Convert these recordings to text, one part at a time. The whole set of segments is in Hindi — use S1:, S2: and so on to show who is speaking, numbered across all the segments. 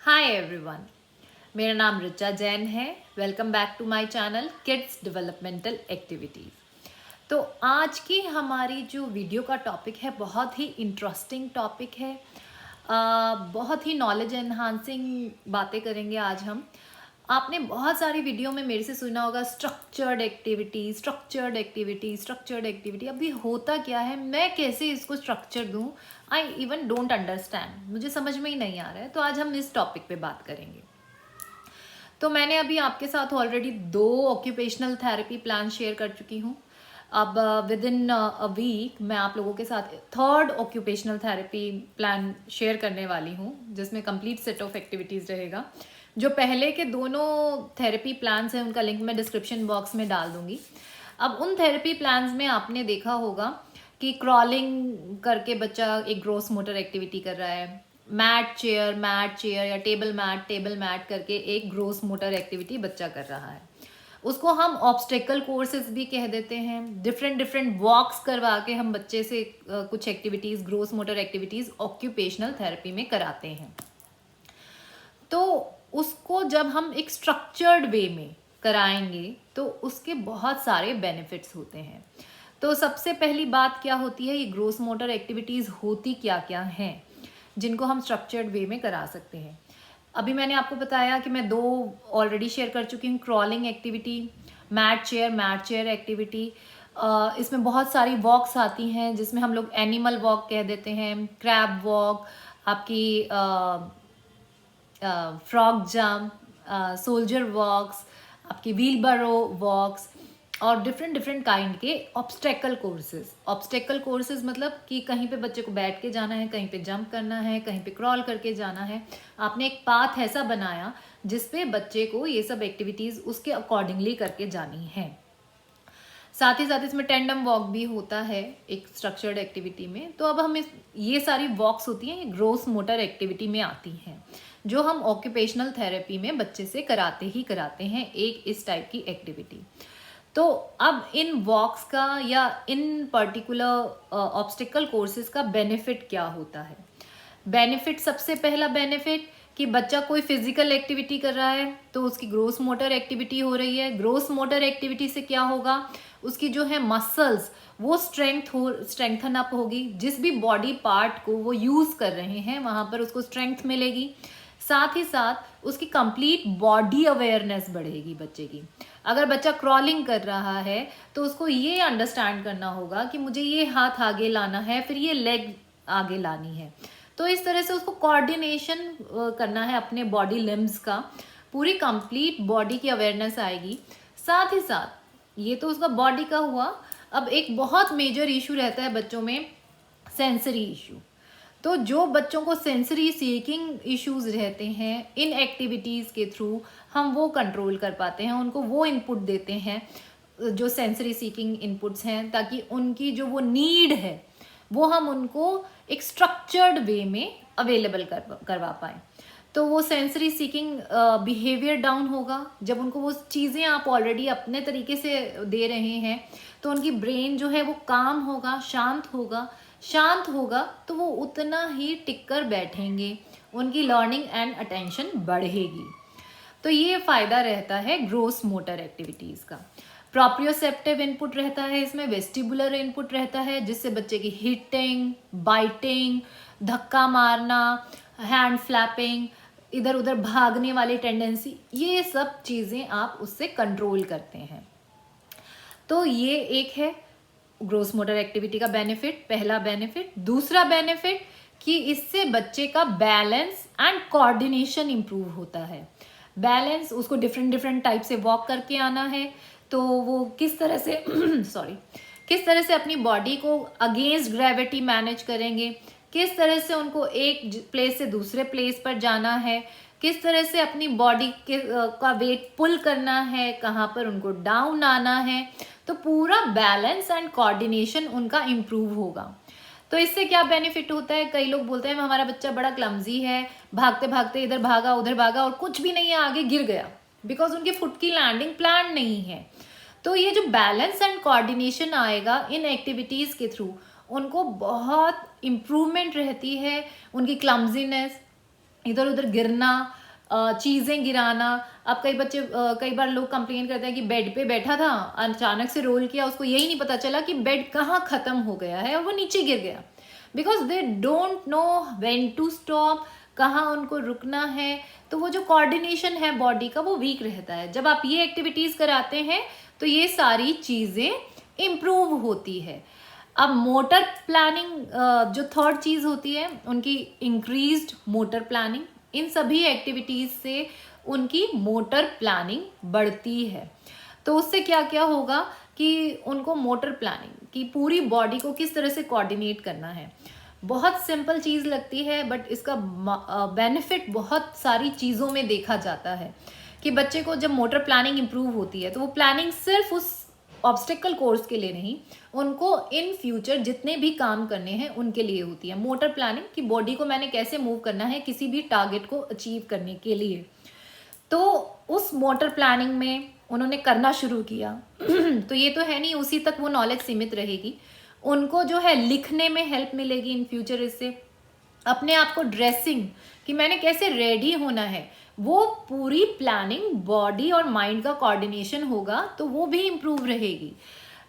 S1: हाय एवरीवन, मेरा नाम ऋचा जैन है। Welcome back to my channel kids developmental activities. तो आज की हमारी जो वीडियो का टॉपिक है बहुत ही इंटरेस्टिंग टॉपिक है। बहुत ही नॉलेज एनहांसिंग बातें करेंगे आज हम। आपने बहुत सारी वीडियो में मेरे से सुना होगा structured activity, structured activity, structured activity. अभी होता क्या है, मैं कैसे इसको स्ट्रक्चर दूं, आई इवन डोंट अंडरस्टैंड, मुझे समझ में ही नहीं आ रहा है। तो आज हम इस टॉपिक पे बात करेंगे। तो मैंने अभी आपके साथ already 2 occupational therapy plan share कर चुकी हूँ। अब विद इन अ वीक मैं आप लोगों के साथ 3rd occupational therapy plan share करने वाली हूँ, जिसमें कंप्लीट सेट ऑफ एक्टिविटीज़ रहेगा। जो पहले के दोनों थेरेपी प्लान्स हैं उनका लिंक मैं डिस्क्रिप्शन बॉक्स में डाल दूंगी। अब उन थेरेपी प्लान्स में आपने देखा होगा कि क्रॉलिंग करके बच्चा एक ग्रोस मोटर एक्टिविटी कर रहा है, मैट चेयर या टेबल मैट करके एक ग्रोस मोटर एक्टिविटी बच्चा कर रहा है। उसको हम ऑब्स्टेकल कोर्सेज भी कह देते हैं। डिफरेंट वॉक्स करवा के हम बच्चे से कुछ activities, gross motor activities occupational therapy में कराते हैं। तो उसको जब हम एक स्ट्रक्चर्ड वे में कराएंगे तो उसके बहुत सारे बेनिफिट्स होते हैं। तो सबसे पहली बात क्या होती है, ये ग्रोस मोटर एक्टिविटीज़ होती क्या क्या हैं जिनको हम स्ट्रक्चर्ड वे में करा सकते हैं। अभी मैंने आपको बताया कि मैं 2 ऑलरेडी शेयर कर चुकी हूँ, crawling activity, mat chair activity. इसमें बहुत सारी वॉक्स आती हैं जिसमें हम लोग एनिमल वॉक कह देते हैं, क्रैब वॉक, आपकी फ्रॉग जंप, सोल्जर वॉक्स, आपकी व्हील बरो वॉक्स और डिफरेंट काइंड के ऑब्स्टेकल कोर्सेज मतलब कि कहीं पे बच्चे को बैठ के जाना है, कहीं पे जंप करना है, कहीं पे क्रॉल करके जाना है। आपने एक पाथ ऐसा बनाया जिसपे बच्चे को ये सब एक्टिविटीज़ उसके अकॉर्डिंगली करके जानी है। साथ ही साथ इसमें टेंडम वॉक भी होता है एक स्ट्रक्चर्ड एक्टिविटी में। तो अब हम ये सारी वॉक्स होती हैं, ये ग्रोस मोटर एक्टिविटी में आती हैं, जो हम ऑक्यूपेशनल थेरेपी में बच्चे से कराते हैं एक इस टाइप की एक्टिविटी। तो अब इन वॉक्स का या इन पर्टिकुलर ऑब्स्टिकल कोर्सेज का बेनिफिट क्या होता है। बेनिफिट, सबसे पहला बेनिफिट कि बच्चा कोई फिजिकल एक्टिविटी कर रहा है तो उसकी ग्रोस मोटर एक्टिविटी हो रही है। ग्रोस मोटर एक्टिविटी से क्या होगा, उसकी जो है मसल्स वो स्ट्रेंथन अप होगी। जिस भी बॉडी पार्ट को वो यूज़ कर रहे हैं वहाँ पर उसको स्ट्रेंथ मिलेगी। साथ ही साथ उसकी कंप्लीट बॉडी अवेयरनेस बढ़ेगी बच्चे की। अगर बच्चा क्रॉलिंग कर रहा है तो उसको ये अंडरस्टैंड करना होगा कि मुझे ये हाथ आगे लाना है, फिर ये लेग आगे लानी है। तो इस तरह से उसको कोऑर्डिनेशन करना है अपने बॉडी लिम्स का, पूरी कंप्लीट बॉडी की अवेयरनेस आएगी। साथ ही साथ ये तो उसका बॉडी का हुआ। अब एक बहुत मेजर इशू रहता है बच्चों में, सेंसरी इशू। तो जो बच्चों को सेंसरी सीकिंग इश्यूज रहते हैं, इन एक्टिविटीज़ के थ्रू हम वो कंट्रोल कर पाते हैं, उनको वो इनपुट देते हैं जो सेंसरी सीकिंग इनपुट्स हैं, ताकि उनकी जो वो नीड है वो हम उनको एक स्ट्रक्चर्ड वे में अवेलेबल करवा पाए। तो वो सेंसरी सीकिंग बिहेवियर डाउन होगा। जब उनको वो चीज़ें आप ऑलरेडी अपने तरीके से दे रहे हैं तो उनकी ब्रेन जो है वो काम होगा, शांत होगा तो वो उतना ही टिक कर बैठेंगे, उनकी लर्निंग एंड अटेंशन बढ़ेगी। तो ये फ़ायदा रहता है ग्रोस मोटर एक्टिविटीज़ का। प्रॉप्रियोसेप्टिव इनपुट रहता है, इसमें वेस्टिबुलर इनपुट रहता है जिससे बच्चे की हिटिंग, बाइटिंग, धक्का मारना, हैंड फ्लैपिंग, इधर उधर भागने वाली टेंडेंसी, ये सब चीज़ें आप उससे कंट्रोल करते हैं। तो ये एक है ग्रोस मोटर एक्टिविटी का बेनिफिट, पहला बेनिफिट। दूसरा बेनिफिट कि इससे बच्चे का बैलेंस एंड कोऑर्डिनेशन इंप्रूव होता है। बैलेंस, उसको डिफरेंट टाइप से वॉक करके आना है तो वो किस तरह से अपनी बॉडी को अगेंस्ट ग्रेविटी मैनेज करेंगे, किस तरह से उनको एक प्लेस से दूसरे प्लेस पर जाना है, किस तरह से अपनी बॉडी का वेट पुल करना है, कहाँ पर उनको डाउन आना है। तो पूरा बैलेंस एंड कोऑर्डिनेशन उनका इम्प्रूव होगा। तो इससे क्या बेनिफिट होता है, कई लोग बोलते हैं हमारा बच्चा बड़ा क्लमजी है, भागते भागते इधर भागा उधर भागा और कुछ भी नहीं है, आगे गिर गया, बिकॉज उनके फुट की लैंडिंग प्लान नहीं है। तो ये जो बैलेंस एंड कोऑर्डिनेशन आएगा इन एक्टिविटीज़ के थ्रू, उनको बहुत इम्प्रूवमेंट रहती है। उनकी क्लमजीनेस, इधर उधर गिरना, चीज़ें गिराना। अब कई बार लोग कंप्लेन करते हैं कि बेड पे बैठा था, अचानक से रोल किया, उसको यही नहीं पता चला कि बेड कहाँ ख़त्म हो गया है और वो नीचे गिर गया, because they don't know when to stop, कहाँ उनको रुकना है। तो वो जो कोऑर्डिनेशन है बॉडी का वो वीक रहता है। जब आप ये एक्टिविटीज़ कराते हैं तो ये सारी चीज़ें इम्प्रूव होती है। अब मोटर प्लानिंग जो थर्ड चीज़ होती है उनकी इंक्रीज्ड मोटर प्लानिंग। इन सभी एक्टिविटीज़ से उनकी मोटर प्लानिंग बढ़ती है। तो उससे क्या क्या होगा कि उनको मोटर प्लानिंग की पूरी बॉडी को किस तरह से कोऑर्डिनेट करना है। बहुत सिंपल चीज़ लगती है बट इसका बेनिफिट बहुत सारी चीज़ों में देखा जाता है कि बच्चे को जब मोटर प्लानिंग इम्प्रूव होती है तो वो प्लानिंग सिर्फ उस ऑब्स्टेकल कोर्स के लिए नहीं, उनको इन फ्यूचर जितने भी काम करने हैं उनके लिए होती है। मोटर प्लानिंग कि बॉडी को मैंने कैसे मूव करना है किसी भी टारगेट को अचीव करने के लिए। तो उस मोटर प्लानिंग में उन्होंने करना शुरू किया तो ये तो है नहीं उसी तक वो नॉलेज सीमित रहेगी, उनको जो है लिखने में हेल्प मिलेगी इन फ्यूचर। इससे अपने आप को ड्रेसिंग कि मैंने कैसे रेडी होना है, वो पूरी प्लानिंग बॉडी और माइंड का कोऑर्डिनेशन होगा तो वो भी इम्प्रूव रहेगी।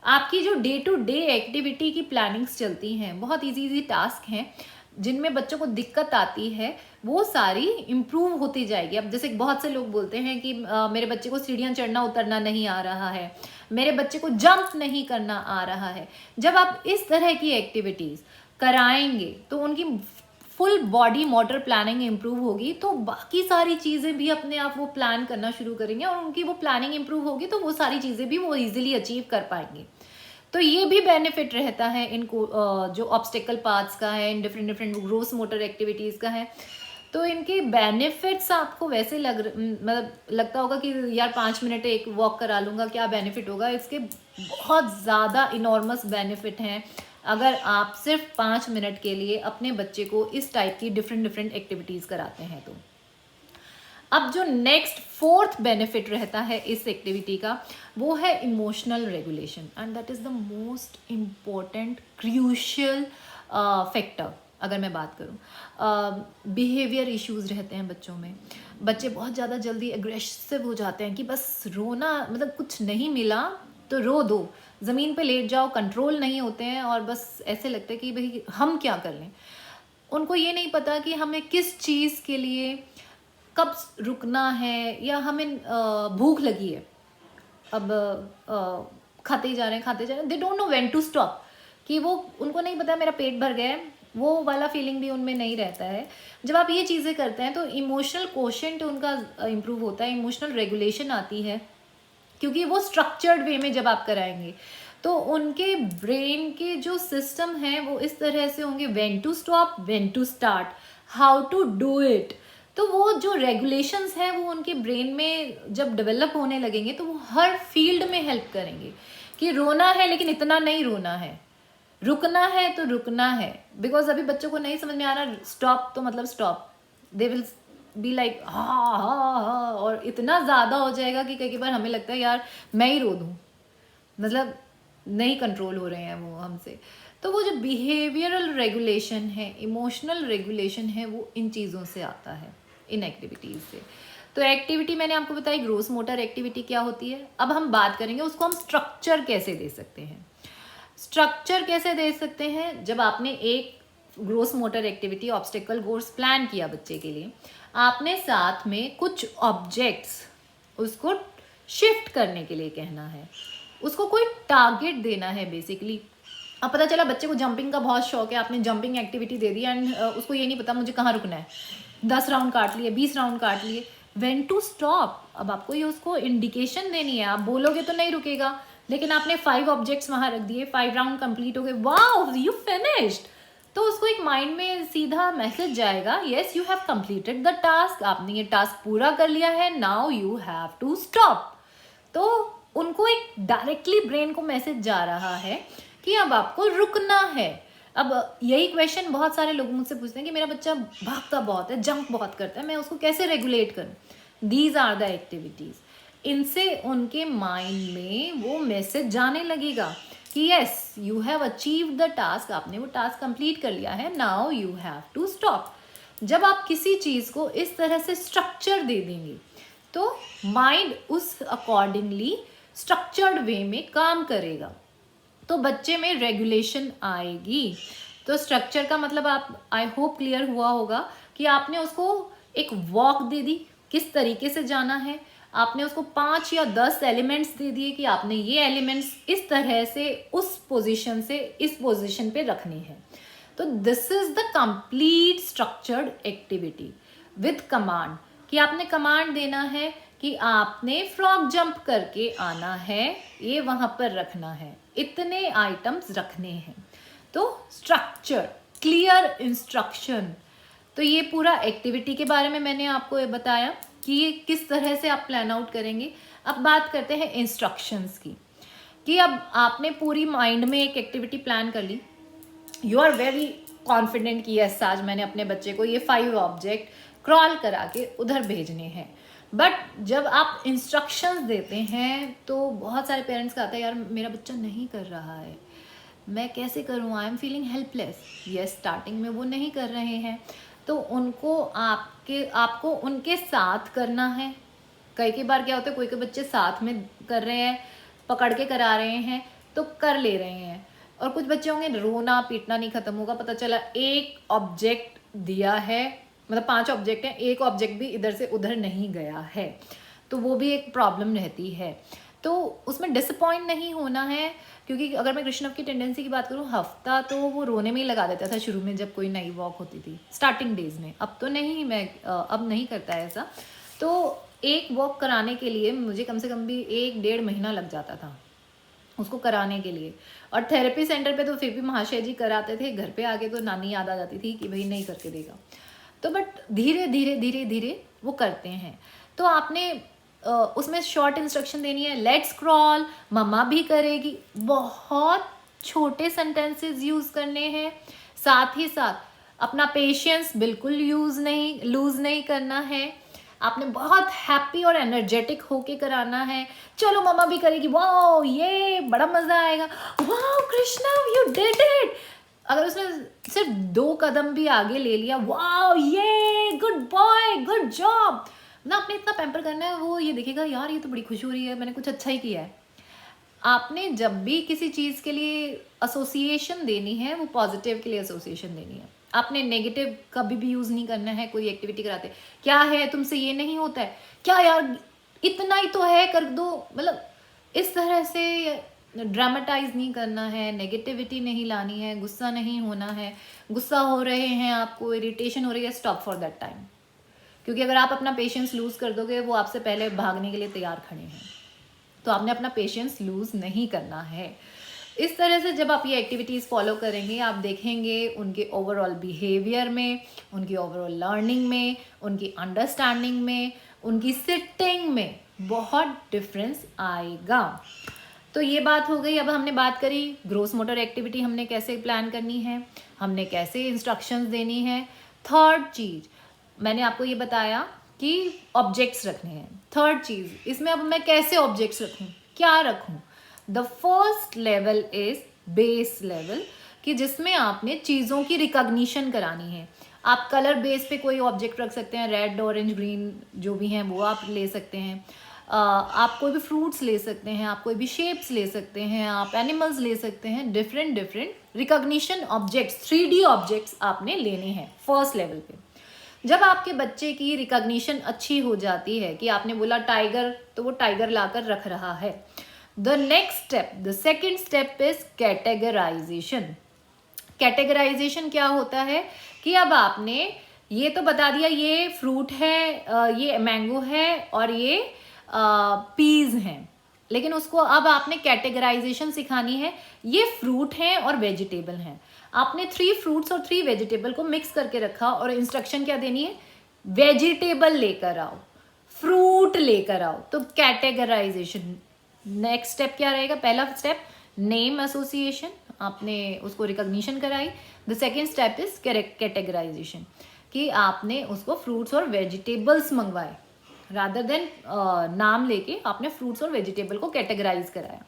S1: आपकी जो डे टू डे एक्टिविटी की प्लानिंग्स चलती हैं, बहुत इजी टास्क हैं जिनमें बच्चों को दिक्कत आती है, वो सारी इम्प्रूव होती जाएगी। अब जैसे बहुत से लोग बोलते हैं कि मेरे बच्चे को सीढ़ियाँ चढ़ना उतरना नहीं आ रहा है, मेरे बच्चे को जंप नहीं करना आ रहा है। जब आप इस तरह की एक्टिविटीज़ कराएंगे तो उनकी full body motor planning improve होगी, तो बाकी सारी चीज़ें भी अपने आप वो प्लान करना शुरू करेंगे और उनकी वो प्लानिंग इम्प्रूव होगी तो वो सारी चीज़ें भी वो इजीली अचीव कर पाएंगे। तो ये भी बेनिफिट रहता है इनको जो ऑब्स्टेकल पाथ्स का है, in different different gross motor activities का है। तो इनके बेनिफिट्स आपको वैसे मतलब लगता होगा कि यार 5 मिनट एक वॉक करा लूँगा क्या बेनिफिट होगा। इसके बहुत ज़्यादा इनॉर्मस बेनिफिट हैं अगर आप सिर्फ 5 मिनट के लिए अपने बच्चे को इस टाइप की डिफरेंट डिफरेंट एक्टिविटीज़ कराते हैं तो। अब जो नेक्स्ट फोर्थ बेनिफिट रहता है इस एक्टिविटी का वो है emotional regulation, and that is the most important crucial factor. अगर मैं बात करूँ बिहेवियर इश्यूज रहते हैं बच्चों में, बच्चे बहुत ज़्यादा जल्दी एग्रेसिव हो जाते हैं कि बस रोना, मतलब कुछ नहीं मिला तो रो दो, ज़मीन पे लेट जाओ, कंट्रोल नहीं होते हैं और बस ऐसे लगता है कि भाई हम क्या कर लें। उनको ये नहीं पता कि हमें किस चीज़ के लिए कब रुकना है, या हमें भूख लगी है, अब खाते ही जा रहे हैं, they don't know when to stop, कि वो उनको नहीं पता मेरा पेट भर गया है, वो वाला फीलिंग भी उनमें नहीं रहता है। जब आप ये चीज़ें करते हैं तो इमोशनल कोशेंट उनका इम्प्रूव होता है, इमोशनल रेगुलेशन आती है, क्योंकि वो स्ट्रक्चर्ड वे में जब आप कराएंगे तो उनके ब्रेन के जो सिस्टम हैं वो इस तरह से होंगे, when to stop, when to start, how to do it. तो वो जो रेगुलेशंस हैं वो उनके ब्रेन में जब डेवलप होने लगेंगे तो वो हर फील्ड में हेल्प करेंगे कि रोना है लेकिन इतना नहीं रोना है, रुकना है तो रुकना है। बिकॉज अभी बच्चों को नहीं समझ में आ रहा स्टॉप तो मतलब stop, they will be like हाँ हाँ हाँ, और इतना ज़्यादा हो जाएगा कि कई बार हमें लगता है यार मैं ही रो दूँ, मतलब नहीं कंट्रोल हो रहे हैं वो हमसे। तो वो जो बिहेवियरल रेगुलेशन है, इमोशनल रेगुलेशन है, वो इन चीज़ों से आता है, इन एक्टिविटीज़ से। तो एक्टिविटी मैंने आपको बताई ग्रोस मोटर एक्टिविटी क्या होती है। अब हम बात करेंगे उसको हम स्ट्रक्चर कैसे दे सकते हैं। स्ट्रक्चर कैसे दे सकते हैं, जब आपने एक gross motor activity obstacle course plan किया बच्चे के लिए, आपने साथ में कुछ ऑब्जेक्ट्स उसको शिफ्ट करने के लिए कहना है, उसको कोई टारगेट देना है बेसिकली। अब पता चला बच्चे को जंपिंग का बहुत शौक है, आपने jumping activity they the and उसको ये नहीं पता मुझे कहाँ रुकना है, 10 राउंड काट लिए, 20 राउंड काट लिए, व्हेन टू स्टॉप। अब आपको ये उसको इंडिकेशन देनी है, आप बोलोगे तो नहीं रुकेगा, लेकिन आपने 5 ऑब्जेक्ट्स वहाँ रख दिए, 5 राउंड कंप्लीट हो गए, वाओ यू फिनिश्ड, तो उसको एक माइंड में सीधा मैसेज जाएगा, yes you have completed the task, आपने ये टास्क पूरा कर लिया है, now you have to stop. तो उनको एक डायरेक्टली ब्रेन को मैसेज जा रहा है कि अब आपको रुकना है। अब यही क्वेश्चन बहुत सारे लोग मुझसे पूछते हैं कि मेरा बच्चा भागता बहुत है, जंप बहुत करता है, मैं उसको कैसे रेगुलेट करूं। दीज आर द एक्टिविटीज, इनसे उनके माइंड में वो मैसेज जाने लगेगा कि yes you have achieved the task, आपने वो टास्क कंप्लीट कर लिया है, now you have to stop. जब आप किसी चीज़ को इस तरह से स्ट्रक्चर दे देंगे तो माइंड उस अकॉर्डिंगली स्ट्रक्चर्ड वे में काम करेगा, तो बच्चे में रेगुलेशन आएगी। तो स्ट्रक्चर का मतलब आप आई होप क्लियर हुआ होगा कि आपने उसको एक वॉक दे दी, किस तरीके से जाना है, आपने उसको 5 या 10 एलिमेंट्स दे दिए कि आपने ये एलिमेंट्स इस तरह से उस पोजीशन से इस पोजीशन पे रखने हैं। तो this is the complete structured activity with command, कि आपने कमांड देना है कि आपने फ्रॉग जंप करके आना है, ये वहां पर रखना है, इतने आइटम्स रखने हैं। तो स्ट्रक्चर, क्लियर इंस्ट्रक्शन। तो ये पूरा एक्टिविटी के बारे में मैंने आपको ये बताया कि ये किस तरह से आप प्लान आउट करेंगे। अब बात करते हैं इंस्ट्रक्शंस की, कि अब आपने पूरी माइंड में एक एक्टिविटी प्लान कर ली, यू आर वेरी कॉन्फिडेंट कि यस आज मैंने अपने बच्चे को ये 5 ऑब्जेक्ट क्रॉल करा के उधर भेजने हैं। बट जब आप इंस्ट्रक्शंस देते हैं तो बहुत सारे पेरेंट्स का आता है यार मेरा बच्चा नहीं कर रहा है, मैं कैसे करूँ, I am feeling helpless. Yes, starting में वो नहीं कर रहे हैं तो उनको आपको उनके साथ करना है। कई बार क्या होता है, कोई बच्चे साथ में कर रहे हैं, पकड़ के करा रहे हैं तो कर ले रहे हैं, और कुछ बच्चे होंगे रोना पीटना नहीं खत्म होगा, पता चला एक ऑब्जेक्ट दिया है, मतलब 5 ऑब्जेक्ट हैं, एक ऑब्जेक्ट भी इधर से उधर नहीं गया है, तो वो भी एक प्रॉब्लम रहती है। तो उसमें डिसअपॉइंट नहीं होना है, क्योंकि अगर मैं कृष्णव की टेंडेंसी की बात करूँ, हफ्ता तो वो रोने में ही लगा देता था शुरू में जब कोई नई वॉक होती थी स्टार्टिंग डेज में। अब तो नहीं, मैं अब नहीं करता है ऐसा। तो एक वॉक कराने के लिए मुझे कम से कम भी 1-1.5 महीना लग जाता था उसको कराने के लिए, और थेरेपी सेंटर पे तो फिर भी महाशय जी कराते थे, घर पे आके तो नानी याद आ जाती थी कि भाई नहीं करके देगा। तो बट धीरे धीरे धीरे धीरे वो करते हैं। तो आपने उसमें शॉर्ट इंस्ट्रक्शन देनी है, लेट्स क्रॉल, मम्मा भी करेगी, बहुत छोटे सेंटेंसेस यूज़ करने हैं। साथ ही साथ अपना पेशेंस बिल्कुल लूज़ नहीं करना है। आपने बहुत हैप्पी और एनर्जेटिक होके कराना है, चलो मम्मा भी करेगी, वाओ ये बड़ा मज़ा आएगा, wow Krishna you did it. अगर उसने सिर्फ 2 कदम भी आगे ले लिया, वाओ ये गुड बॉय गुड जॉब ना, आपने इतना पैम्पर करना है, वो ये देखेगा यार ये तो बड़ी खुश हो रही है, मैंने कुछ अच्छा ही किया है। आपने जब भी किसी चीज़ के लिए एसोसिएशन देनी है वो पॉजिटिव के लिए एसोसिएशन देनी है, आपने नेगेटिव कभी भी यूज़ नहीं करना है। कोई एक्टिविटी कराते, क्या है तुमसे ये नहीं होता है, क्या यार इतना ही तो है कर दो, मतलब इस तरह से ड्रामेटाइज नहीं करना है, नेगेटिविटी नहीं लानी है, गुस्सा नहीं होना है। गुस्सा हो रहे हैं, आपको इरिटेशन हो रही है, स्टॉप फॉर दैट टाइम, क्योंकि अगर आप अपना पेशेंस लूज़ कर दोगे वो आपसे पहले भागने के लिए तैयार खड़े हैं, तो आपने अपना पेशेंस लूज़ नहीं करना है। इस तरह से जब आप ये एक्टिविटीज़ फॉलो करेंगे, आप देखेंगे उनके ओवरऑल बिहेवियर में, उनकी ओवरऑल लर्निंग में, उनकी अंडरस्टैंडिंग में, उनकी सिटिंग में बहुत डिफरेंस आएगा। तो ये बात हो गई। अब हमने बात करी ग्रोस मोटर एक्टिविटी हमने कैसे प्लान करनी है, हमने कैसे इंस्ट्रक्शंस देनी है। थर्ड चीज़ मैंने आपको ये बताया कि ऑब्जेक्ट्स रखने हैं। थर्ड चीज़ इसमें अब मैं कैसे ऑब्जेक्ट्स रखूँ, क्या रखूँ। The first level is base level, कि जिसमें आपने चीज़ों की रिकॉग्निशन करानी है। आप कलर बेस पे कोई ऑब्जेक्ट रख सकते हैं, रेड ऑरेंज ग्रीन जो भी हैं वो आप ले सकते हैं। आप कोई भी फ्रूट्स ले सकते हैं, आप कोई भी शेप्स ले सकते हैं, आप एनिमल्स ले सकते हैं। Different different recognition objects, 3D objects आपने लेने हैं फर्स्ट लेवल पे। जब आपके बच्चे की रिकॉग्निशन अच्छी हो जाती है कि आपने बोला टाइगर, तो वो टाइगर लाकर रख रहा है। The next step, the second step is categorisation. Categorisation क्या होता है कि अब आपने ये तो बता दिया ये फ्रूट है, ये मैंगो है और ये पीज हैं, लेकिन उसको अब आपने कैटेगराइजेशन सिखानी है। ये फ्रूट हैं और वेजिटेबल हैं। आपने 3 फ्रूट्स और 3 वेजिटेबल को मिक्स करके रखा और इंस्ट्रक्शन क्या देनी है, वेजिटेबल लेकर आओ, फ्रूट लेकर आओ। तो कैटेगराइजेशन। नेक्स्ट स्टेप क्या रहेगा, पहला स्टेप नेम एसोसिएशन, आपने उसको रिकॉग्निशन कराई। The second step is categorisation, कि आपने उसको फ्रूट्स और वेजिटेबल्स मंगवाए, रादर देन नाम लेके आपने फ्रूट्स और वेजिटेबल को कैटेगराइज कराया।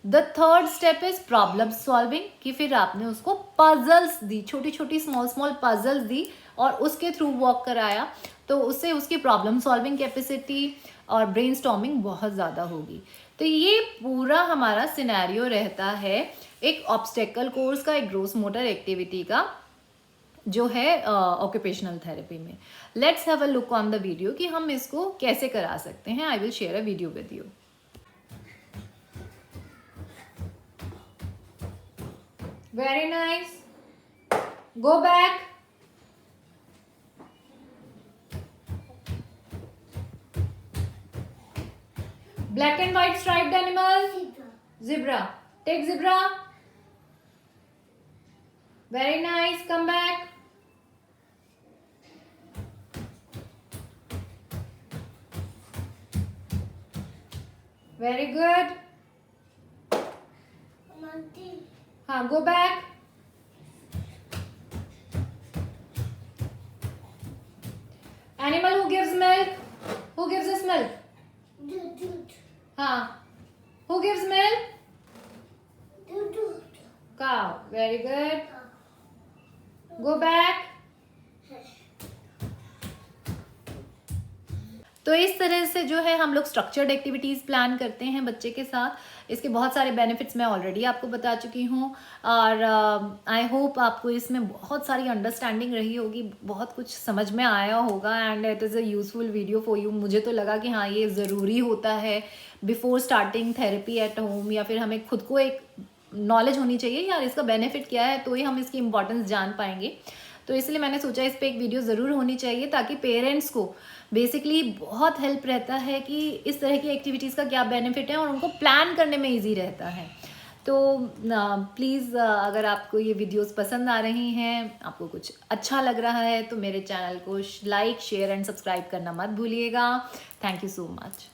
S1: The third step is problem solving, कि फिर आपने उसको पजल्स दी, छोटी छोटी स्मॉल पजल्स दी और उसके थ्रू वॉक कराया, तो उससे उसकी प्रॉब्लम सॉल्विंग कैपेसिटी और ब्रेनस्टॉर्मिंग बहुत ज़्यादा होगी। तो ये पूरा हमारा सिनेरियो रहता है एक ऑब्स्टेकल कोर्स का, एक ग्रोस मोटर एक्टिविटी का, जो है ऑक्यूपेशनल थेरेपी में। Let's have a look on the video कि हम इसको कैसे करा सकते हैं। I will share a video with you. Very nice, go back. Black and white striped animal, zebra. Take zebra. Very nice, come back. Very good. हाँ, go back. Animal who gives milk? Who gives us milk? हाँ, who gives milk? Cow. Very good. Go back. तो इस तरह से जो है हम लोग स्ट्रक्चर्ड एक्टिविटीज़ प्लान करते हैं बच्चे के साथ। इसके बहुत सारे बेनिफिट्स मैं ऑलरेडी आपको बता चुकी हूँ, और आई होप आपको इसमें बहुत सारी अंडरस्टैंडिंग रही होगी, बहुत कुछ समझ में आया होगा, and it is a useful video for you. मुझे तो लगा कि हाँ, ये ज़रूरी होता है before starting therapy at home, या फिर हमें खुद को एक नॉलेज होनी चाहिए यार इसका बेनिफिट क्या है, तो ही हम इसकी इम्पोर्टेंस जान पाएंगे। तो इसलिए मैंने सोचा इस पर एक वीडियो ज़रूर होनी चाहिए, ताकि पेरेंट्स को बेसिकली बहुत हेल्प रहता है कि इस तरह की एक्टिविटीज़ का क्या बेनिफिट है, और उनको प्लान करने में इजी रहता है। तो प्लीज़ अगर आपको ये वीडियोस पसंद आ रही हैं, आपको कुछ अच्छा लग रहा है, तो मेरे चैनल को लाइक, शेयर एंड सब्सक्राइब करना मत भूलिएगा। Thank you so much.